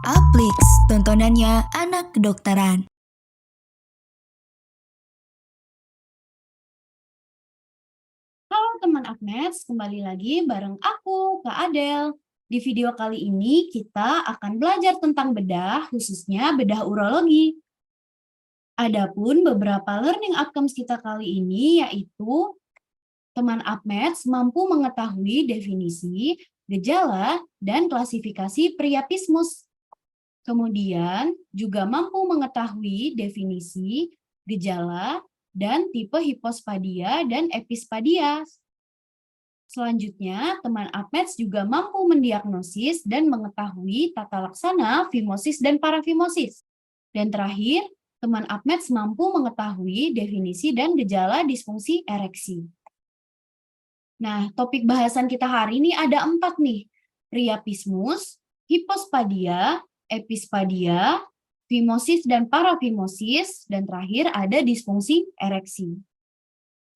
Aplix, tontonannya anak kedokteran. Halo teman Agnes, kembali lagi bareng aku, Kak Adel. Di video kali ini kita akan belajar tentang bedah, khususnya bedah urologi. Adapun beberapa learning outcomes kita kali ini yaitu teman Agnes mampu mengetahui definisi, gejala, dan klasifikasi priapismus. Kemudian juga mampu mengetahui definisi, gejala, dan tipe hipospadia dan epispadia. Selanjutnya, teman APMEDS juga mampu mendiagnosis dan mengetahui tata laksana fimosis dan parafimosis. Dan terakhir, teman APMEDS mampu mengetahui definisi dan gejala disfungsi ereksi. Nah, topik bahasan kita hari ini ada 4 nih. Priapismus, hipospadia, epispadia, fimosis dan parafimosis, dan terakhir ada disfungsi ereksi.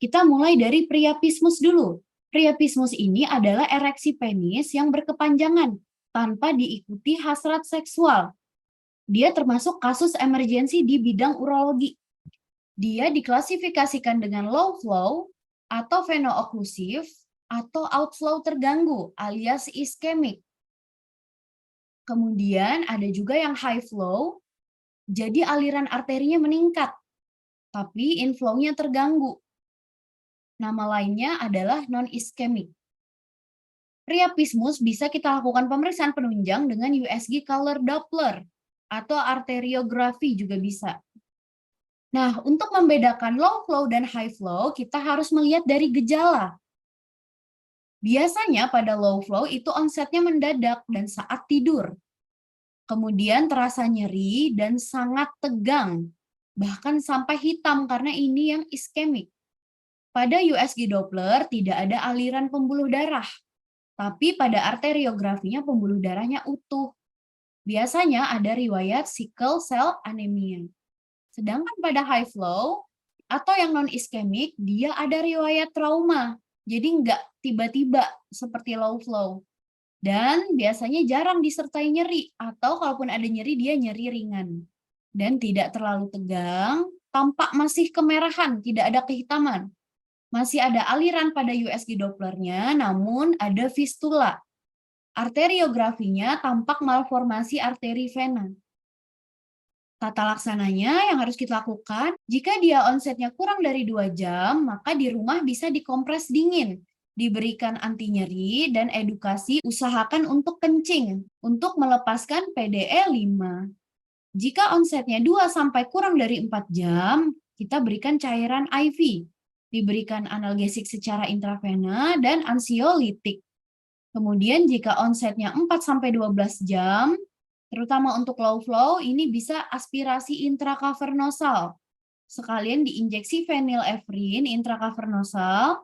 Kita mulai dari priapismus dulu. Priapismus ini adalah ereksi penis yang berkepanjangan tanpa diikuti hasrat seksual. Dia termasuk kasus emergensi di bidang urologi. Dia diklasifikasikan dengan low flow atau veno-okklusif atau outflow terganggu alias iskemik. Kemudian ada juga yang high flow, jadi aliran arterinya meningkat, tapi inflow-nya terganggu. Nama lainnya adalah non-iskemik. Priapismus bisa kita lakukan pemeriksaan penunjang dengan USG color Doppler atau arteriografi juga bisa. Nah, untuk membedakan low flow dan high flow, kita harus melihat dari gejala. Biasanya pada low flow itu onsetnya mendadak dan saat tidur. Kemudian terasa nyeri dan sangat tegang, bahkan sampai hitam karena ini yang iskemik. Pada USG Doppler tidak ada aliran pembuluh darah, tapi pada arteriografinya pembuluh darahnya utuh. Biasanya ada riwayat sickle cell anemia. Sedangkan pada high flow atau yang non-iskemik, dia ada riwayat trauma. Jadi nggak tiba-tiba seperti low flow. Dan biasanya jarang disertai nyeri, atau kalaupun ada nyeri, dia nyeri ringan. Dan tidak terlalu tegang, tampak masih kemerahan, tidak ada kehitaman. Masih ada aliran pada USG Dopplernya, namun ada fistula. Arteriografinya tampak malformasi arteri vena. Tata laksananya yang harus kita lakukan, jika dia onsetnya kurang dari 2 jam, maka di rumah bisa dikompres dingin, diberikan anti nyeri, dan edukasi usahakan untuk kencing, untuk melepaskan PDE 5. Jika onsetnya 2 sampai kurang dari 4 jam, kita berikan cairan IV, diberikan analgesik secara intravena, dan ansiolitik. Kemudian jika onsetnya 4 sampai 12 jam, terutama untuk low flow, ini bisa aspirasi intrakavernosal. Sekalian diinjeksi phenylefrin intrakavernosal.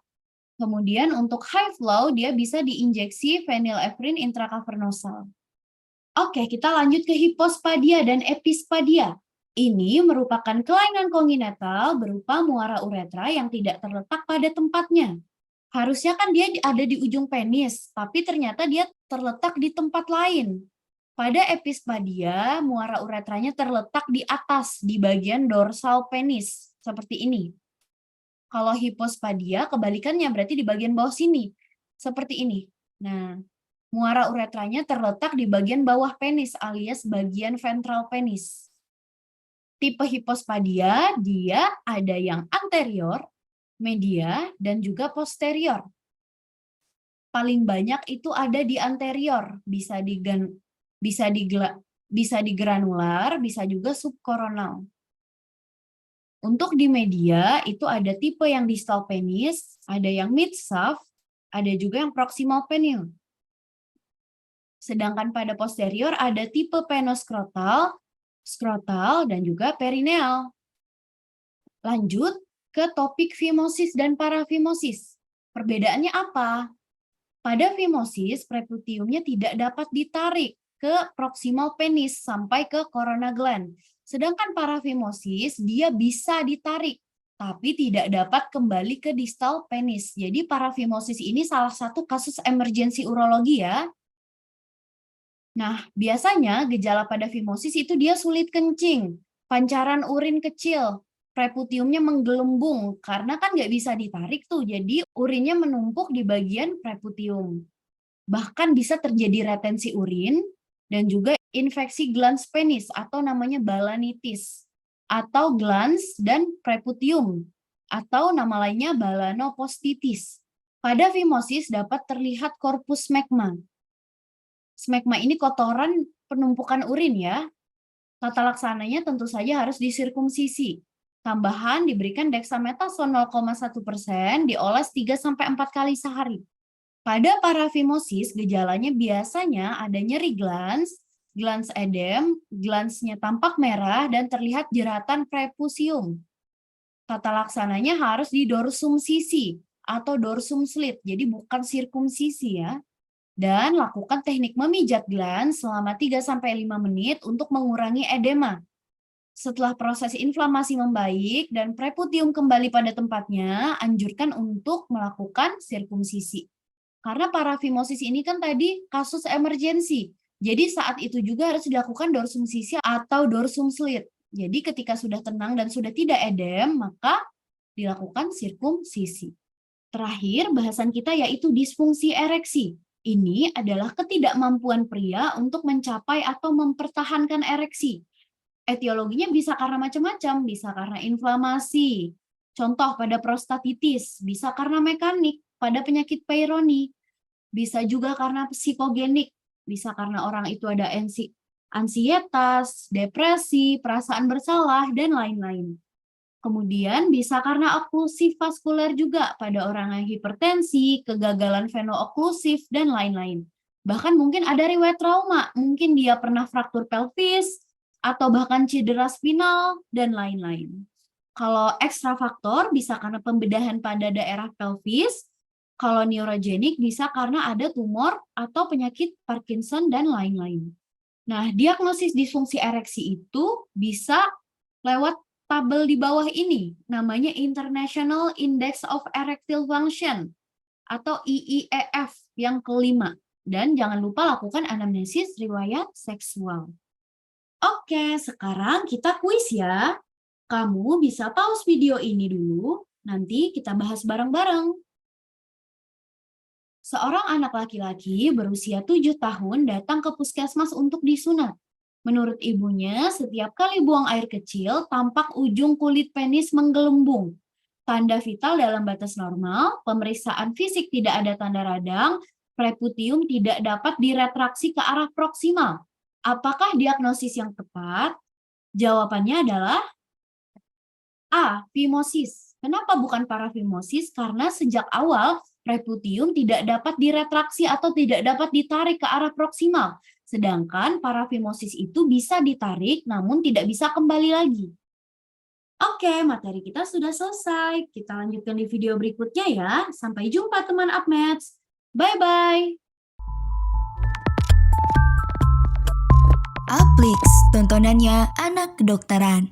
Kemudian untuk high flow, dia bisa diinjeksi phenylefrin intrakavernosal. Oke, kita lanjut ke hipospadia dan epispadia. Ini merupakan kelainan kongenital berupa muara uretra yang tidak terletak pada tempatnya. Harusnya kan dia ada di ujung penis, tapi ternyata dia terletak di tempat lain. Pada epispadia, muara uretranya terletak di atas, di bagian dorsal penis, seperti ini. Kalau hipospadia, kebalikannya berarti di bagian bawah sini, seperti ini. Nah, muara uretranya terletak di bagian bawah penis, alias bagian ventral penis. Tipe hipospadia, dia ada yang anterior, media, dan juga posterior. Paling banyak itu ada di anterior, bisa di granular, bisa juga subkoronal. Untuk di media, itu ada tipe yang distal penis, ada yang mid-shaft, ada juga yang proximal penile. Sedangkan pada posterior ada tipe penoskrotal, skrotal, dan juga perineal. Lanjut ke topik fimosis dan parafimosis. Perbedaannya apa? Pada fimosis, preputiumnya tidak dapat ditarik ke proximal penis sampai ke corona gland. Sedangkan parafimosis, dia bisa ditarik, tapi tidak dapat kembali ke distal penis. Jadi parafimosis ini salah satu kasus emergensi urologi ya. Nah, biasanya gejala pada fimosis itu dia sulit kencing, pancaran urin kecil, preputiumnya menggelembung karena kan nggak bisa ditarik tuh, jadi urinnya menumpuk di bagian preputium. Bahkan bisa terjadi retensi urin dan juga infeksi glans penis atau namanya balanitis atau glans dan preputium atau nama lainnya balanopostitis. Pada fimosis dapat terlihat korpus smegma. Smegma ini kotoran penumpukan urin ya. Tata laksananya tentu saja harus disirkumsisi. Tambahan diberikan dexamethasone 0,1% dioles 3-4 kali sehari. Pada parafimosis, gejalanya biasanya ada nyeri glans, glans edem, glansnya tampak merah, dan terlihat jeratan prepusium. Tata laksananya harus di dorsum sisi atau dorsum slit, jadi bukan sirkumsisi ya. Dan lakukan teknik memijat glans selama 3-5 menit untuk mengurangi edema. Setelah proses inflamasi membaik dan preputium kembali pada tempatnya, anjurkan untuk melakukan sirkumsisi. Karena parafimosis ini kan tadi kasus emergensi. Jadi saat itu juga harus dilakukan dorsum sisi atau dorsum slit. Jadi ketika sudah tenang dan sudah tidak edem, maka dilakukan sirkumsisi. Terakhir, bahasan kita yaitu disfungsi ereksi. Ini adalah ketidakmampuan pria untuk mencapai atau mempertahankan ereksi. Etiologinya bisa karena macam-macam, bisa karena inflamasi. Contoh pada prostatitis, bisa karena mekanik, pada penyakit Peyronie. Bisa juga karena psikogenik, bisa karena orang itu ada ansietas, depresi, perasaan bersalah, dan lain-lain. Kemudian bisa karena oklusif vaskuler juga pada orang yang hipertensi, kegagalan veno-oklusif, dan lain-lain. Bahkan mungkin ada riwayat trauma, mungkin dia pernah fraktur pelvis, atau bahkan cedera spinal, dan lain-lain. Kalau ekstra faktor bisa karena pembedahan pada daerah pelvis, kalau neurogenik bisa karena ada tumor atau penyakit Parkinson, dan lain-lain. Nah, diagnosis disfungsi ereksi itu bisa lewat tabel di bawah ini, namanya International Index of Erectile Function atau IIEF yang kelima. Dan jangan lupa lakukan anamnesis riwayat seksual. Oke, sekarang kita kuis ya. Kamu bisa pause video ini dulu, nanti kita bahas bareng-bareng. Seorang anak laki-laki berusia 7 tahun datang ke puskesmas untuk disunat. Menurut ibunya, setiap kali buang air kecil, tampak ujung kulit penis menggelembung. Tanda vital dalam batas normal, pemeriksaan fisik tidak ada tanda radang, preputium tidak dapat diretraksi ke arah proksimal. Apakah diagnosis yang tepat? Jawabannya adalah A. Fimosis. Kenapa bukan parafimosis? Karena sejak awal preputium tidak dapat diretraksi atau tidak dapat ditarik ke arah proksimal. Sedangkan parafimosis itu bisa ditarik namun tidak bisa kembali lagi. Oke, materi kita sudah selesai. Kita lanjutkan di video berikutnya ya. Sampai jumpa teman Upmaths. Bye-bye. Uplix, tontonannya anak kedokteran.